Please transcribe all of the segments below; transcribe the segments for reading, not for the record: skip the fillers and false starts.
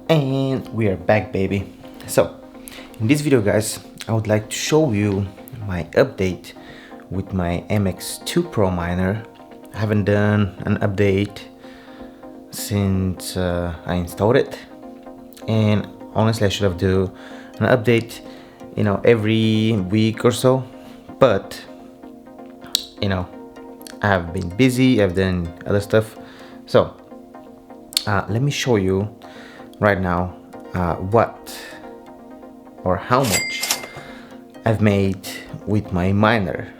And we are back, baby. So in this video, guys, I would like to show you my update with my MX2 Pro Miner. I haven't done an update since I installed it, and honestly I should have do an update every week or so, but I've been busy, I've done other stuff. So let me show you right now what or how much I've made with my miner.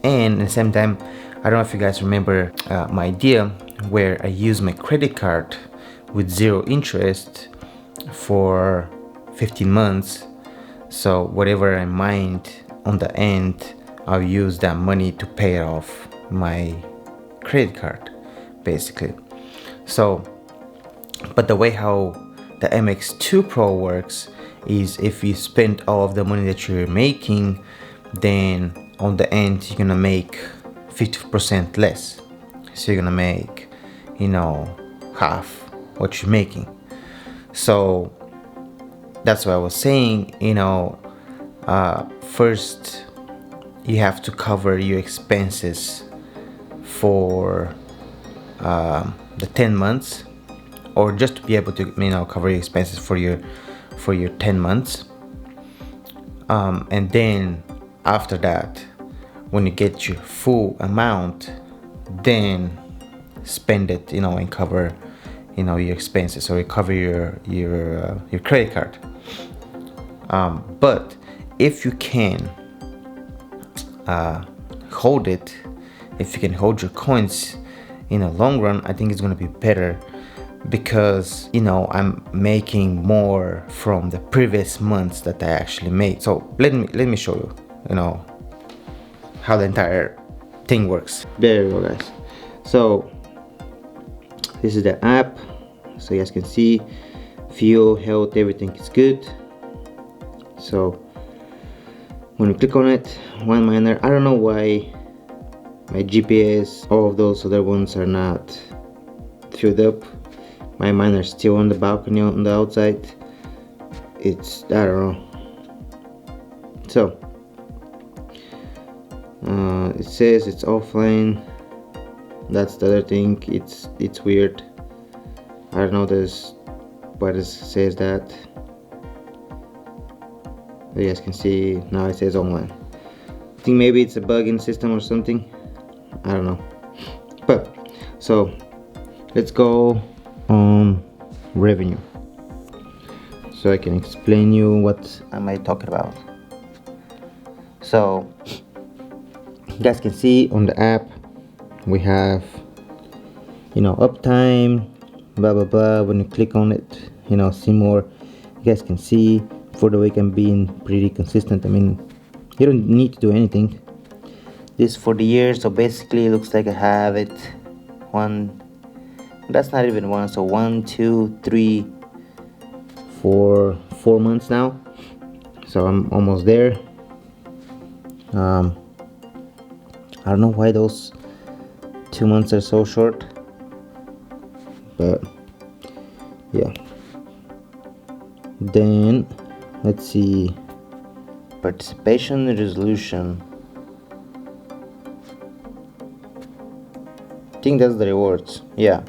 And at the same time, I don't know if you guys remember my idea where I use my credit card with 0 interest for 15 months. So whatever I mined on the end, I'll use that money to pay off my credit card, basically. So, but the way how the MX2 Pro works is if you spend all of the money that you're making, then on the end you're gonna make 50% less. So you're gonna make half what you're making. So that's what I was saying, first you have to cover your expenses for the 10 months, or just to be able to cover your expenses for your 10 months, and then after that, when you get your full amount, then spend it and cover your expenses, or you cover your credit card. But if you can hold it, if you can hold your coins in the long run, I think it's going to be better, because I'm making more from the previous months that I actually made. So let me show you how the entire thing works. There you go, guys. So this is the app, so you guys can see fuel, health, everything is good. So when we click on it, one miner, I don't know why my GPS, all of those other ones are not filled up. My miner is still on the balcony on the outside. It's, I don't know. So it says it's offline. That's the other thing. It's weird. I don't know why it says that. You guys can see now it says online. I think maybe it's a bug in the system or something. I don't know. But so let's go on revenue, so I can explain you what am I talking about. So you guys can see on the app we have uptime, blah blah blah. When you click on it, see more, you guys can see for the week I'm being pretty consistent. I mean, you don't need to do anything. This for the year, so basically it looks like I have it one, that's not even one, so 1 2 3 4 months now. So I'm almost there. I don't know why those 2 months are so short, but yeah. Then let's see, participation resolution. I think that's the rewards. Yeah,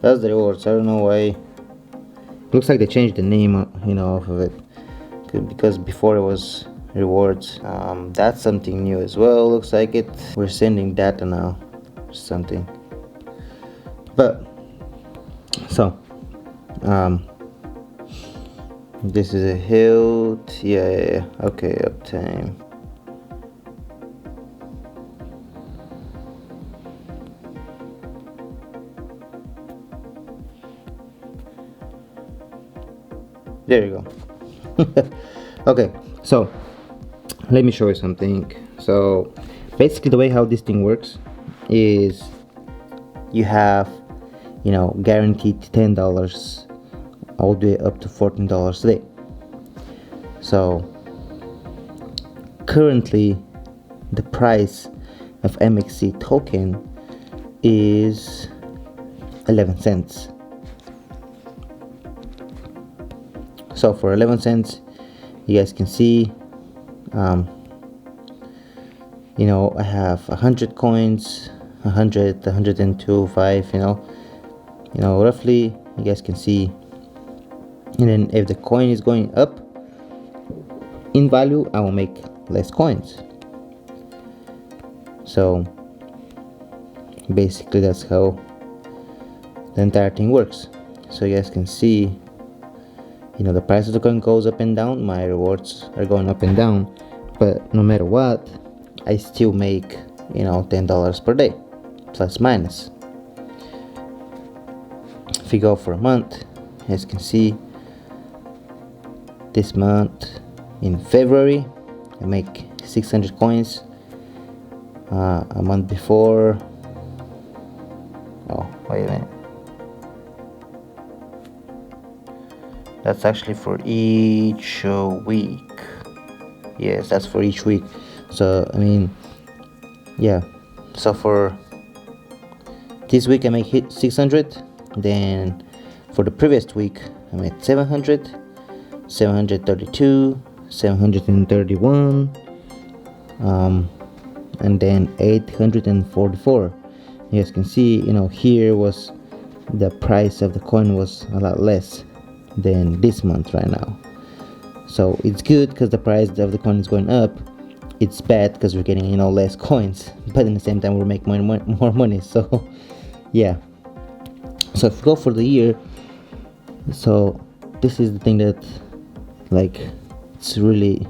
that's the rewards. I don't know why. Looks like they changed the name off of it, because before it was rewards. That's something new as well, looks like it. We're sending data now, something. But so this is a health. Yeah, okay, uptime. There you go. Okay, so let me show you something. So basically the way how this thing works is you have guaranteed $10 all the way up to $14 a day. So currently the price of MXC token is 11 cents. So for 11 cents, you guys can see, you know, I have 100 coins, 100, 102, 5, you know, roughly, you guys can see. And then if the coin is going up in value, I will make less coins. So basically that's how the entire thing works. So you guys can see, you know, the price of the coin goes up and down, my rewards are going up and down, but no matter what, I still make, you know, $10 per day, plus minus. If you go for a month, you guys can see, this month in February, I make 600 coins. A month before, oh wait a minute, that's actually for each week. Yes, that's for each week. So I mean, yeah, so for this week I make 600, then for the previous week I made 700, 732, 731, and then 844. You guys can see, you know, here was the price of the coin was a lot less than this month right now. So it's good because the price of the coin is going up. It's bad because we're getting, you know, less coins, but in the same time we're making more money. So yeah, so if we go for the year, so this is the thing that, like, it's really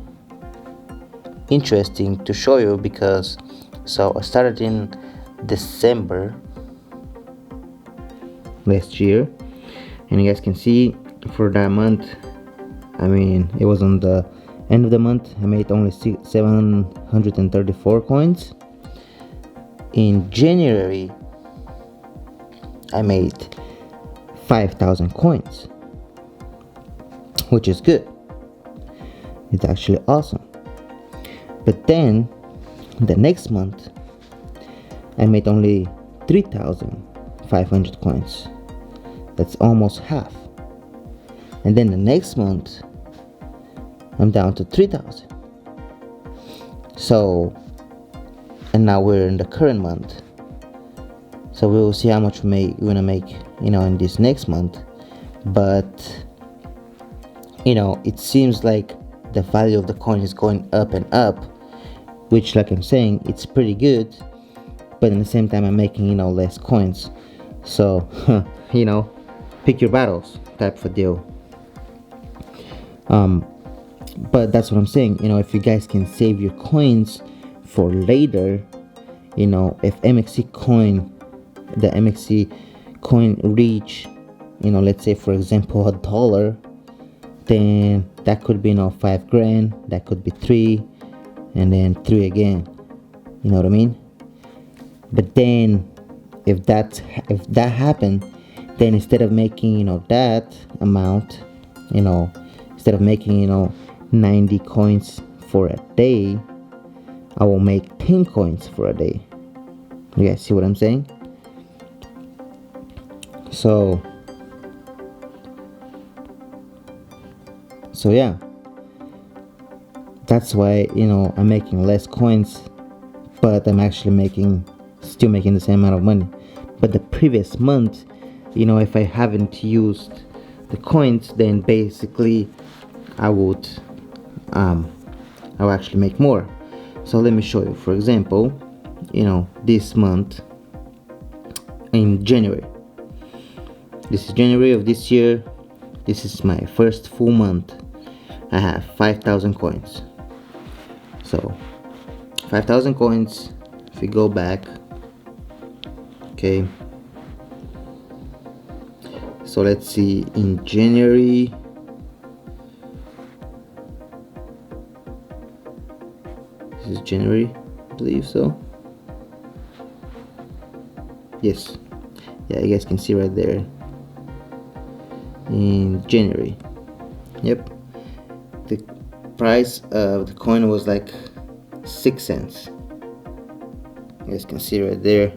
interesting to show you, because so I started in December last year, and you guys can see for that month, I mean, it was on the end of the month, I made only 734 coins. In January I made 5,000 coins, which is good. It's actually awesome. But then the next month I made only 3,500 coins. That's almost half. And then the next month I'm down to 3,000. So, and now we're in the current month, so we will see how much we're gonna make, you know, in this next month. But you know, it seems like the value of the coin is going up and up, which, like I'm saying, it's pretty good, but in the same time I'm making, you know, less coins. So you know, pick your battles type of a deal. But that's what I'm saying, you know, if you guys can save your coins for later, you know, if the MXC coin reach, you know, let's say for example $1, then that could be, you know, 5 grand, that could be 3, and then 3 again, you know what I mean? But then if that happened, then instead of making, you know, that amount, you know, instead of making, you know, 90 coins for a day, I will make 10 coins for a day. You guys see what I'm saying? So yeah, that's why, you know, I'm making less coins, but I'm actually still making the same amount of money. But the previous month, you know, if I haven't used the coins, then basically I will actually make more. So let me show you. For example, you know, this month in January, this is January of this year, this is my first full month. I have 5,000 coins. So 5,000 coins. If we go back, okay, so let's see, in January, this is January, I believe so. Yes, yeah, you guys can see right there, in January. Yep, the price of the coin was like 6 cents. You guys can see right there,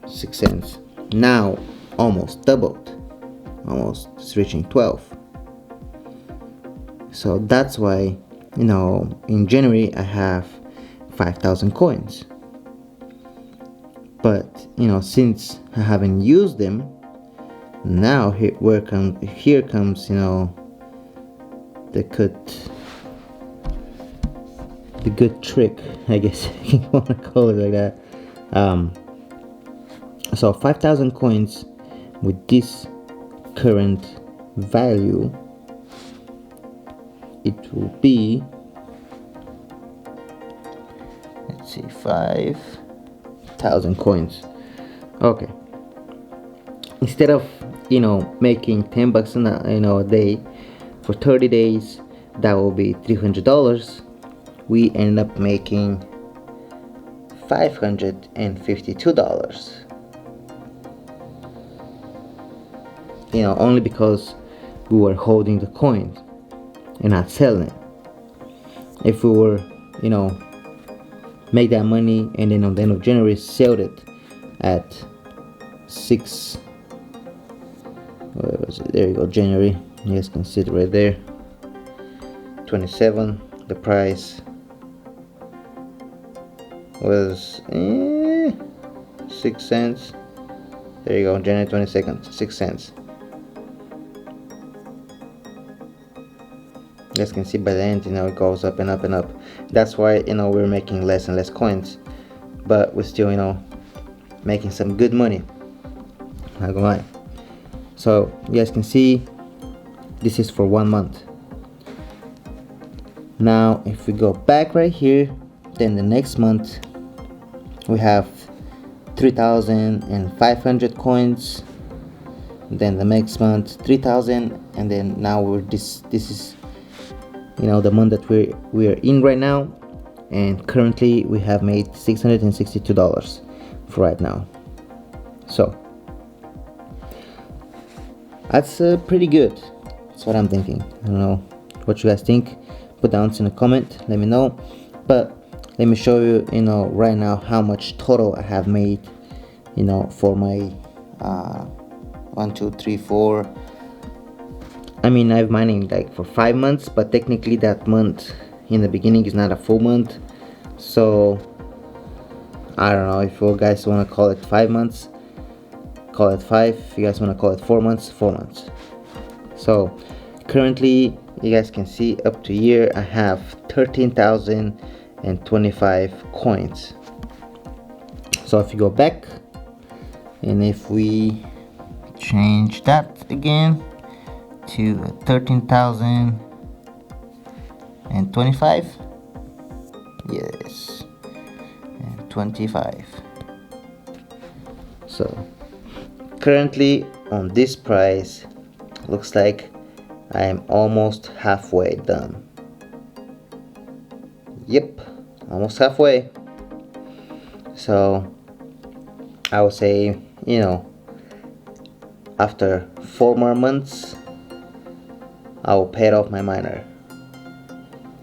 6 cents. Now almost doubled, almost, it's reaching 12. So that's why, you know, in January I have 5,000 coins. But, you know, since I haven't used them, now here comes, you know, the good trick, I guess you want to call it like that. So 5,000 coins with this current value, it will be, let's see, 5,000 coins. Okay, instead of, you know, making 10 bucks a day for 30 days, that will be $300. We end up making $552, you know, only because we were holding the coins and not selling it. If we were, you know, make that money and then on the end of January sell it at where was it? There you go, January. You guys can see it right there, 27. The price was 6 cents. There you go, January 22nd, 6 cents. You guys can see by the end, you know, it goes up and up and up. That's why, you know, we're making less and less coins, but we're still, you know, making some good money, not gonna lie. So you guys can see this is for 1 month. Now if we go back right here, then the next month we have 3,500 coins, then the next month 3,000, and then now we're this is, you know, the month that we are in right now, and currently we have made $662 for right now. So that's pretty good. That's what I'm thinking. I don't know what you guys think. Put down in a comment, let me know. But let me show you, you know, right now how much total I have made, you know, for my 1, 2, 3, 4. I mean, I've mining like for 5 months, but technically that month in the beginning is not a full month. So I don't know if you guys want to call it 5 months, call it 5. If you guys want to call it 4 months, 4 months. So currently you guys can see up to here I have 13,025 coins. So if you go back and if we change that again to 13,025, yes, and 25. So currently on this price, looks like I am almost halfway done. Yep, almost halfway. So I would say, you know, after 4 more months I will pay off my miner,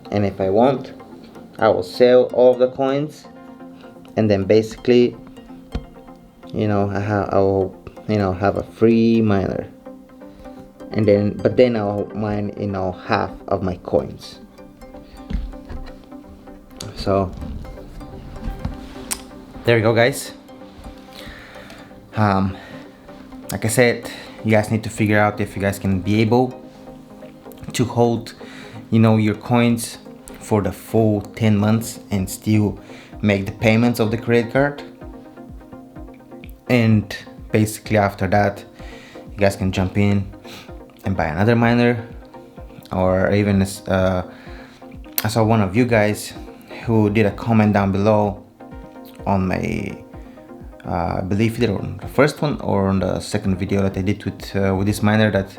and if I want, I will sell all of the coins, and then basically, you know, I will, you know, have a free miner, and then I'll mine, you know, half of my coins. So there you go, guys. Like I said, you guys need to figure out if you guys can be able to hold, you know, your coins for the full 10 months and still make the payments of the credit card. And basically after that, you guys can jump in and buy another miner, or even I saw one of you guys who did a comment down below on my I believe either on the first one or on the second video that I did with this miner, that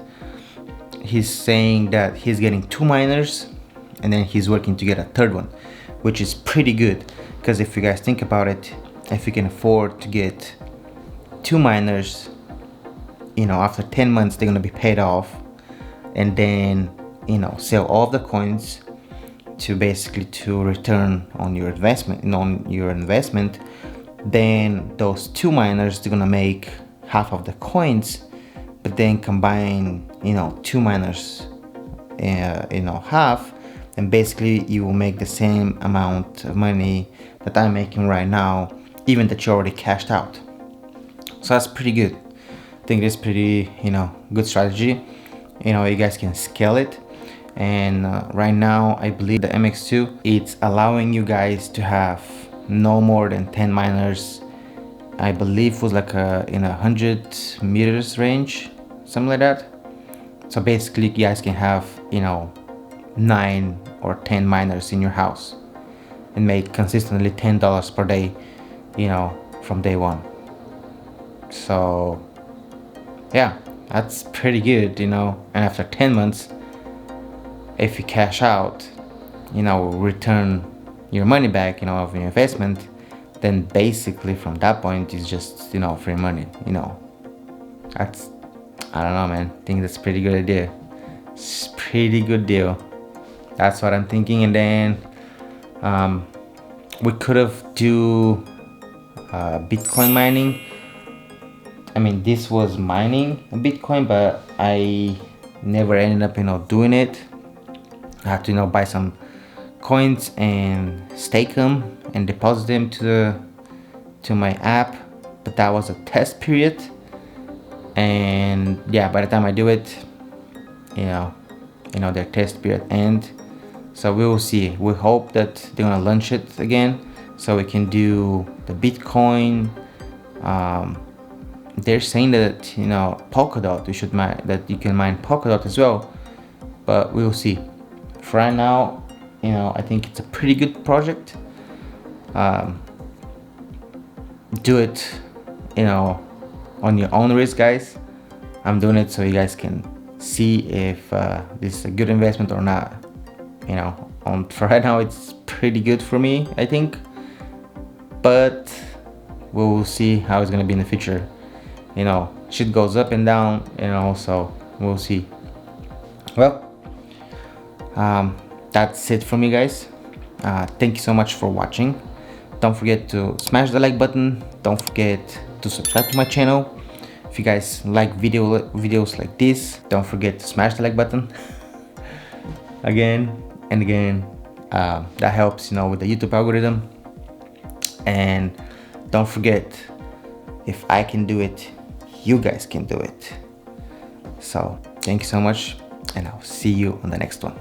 he's saying that he's getting 2 miners and then he's working to get a third one, which is pretty good, because if you guys think about it, if you can afford to get 2 miners, you know, after 10 months they're gonna be paid off, and then, you know, sell all of the coins to basically to return on your investment, then those 2 miners, they're gonna make half of the coins, but then combine, you know, 2 miners half, then basically you will make the same amount of money that I'm making right now, even that you already cashed out. So that's pretty good. I think it's pretty, good strategy. You guys can scale it. And right now, I believe the MX2, it's allowing you guys to have no more than 10 miners. I believe was like in 100 meters range, something like that. So basically, you guys can have, 9 or 10 miners in your house and make consistently $10 per day, from day one. So yeah, that's pretty good, and after 10 months, if you cash out, return your money back, of your investment, then basically from that point it's just, free money. That's, I don't know, man. I think that's a pretty good idea. It's pretty good deal. That's what I'm thinking. And then we could have do Bitcoin mining. I mean, this was mining Bitcoin, but I never ended up, doing it. I had to, buy some coins and stake them and deposit them to my app. But that was a test period. And yeah, by the time I do it, their test period end. So we will see. We hope that they're gonna launch it again, so we can do the Bitcoin. They're saying that Polkadot, that you can mine Polkadot as well, but we will see. For right now, I think it's a pretty good project. Do it, on your own risk, guys. I'm doing it so you guys can see if this is a good investment or not. For right now, it's pretty good for me, I think, but we will see how it's gonna be in the future. Shit goes up and down, so we'll see. Well, that's it for me, guys. Thank you so much for watching. Don't forget to smash the like button. Don't forget to subscribe to my channel. If you guys like videos like this, don't forget to smash the like button again and again. That helps, with the YouTube algorithm. And don't forget, if I can do it, you guys can do it. So thank you so much, and I'll see you on the next one.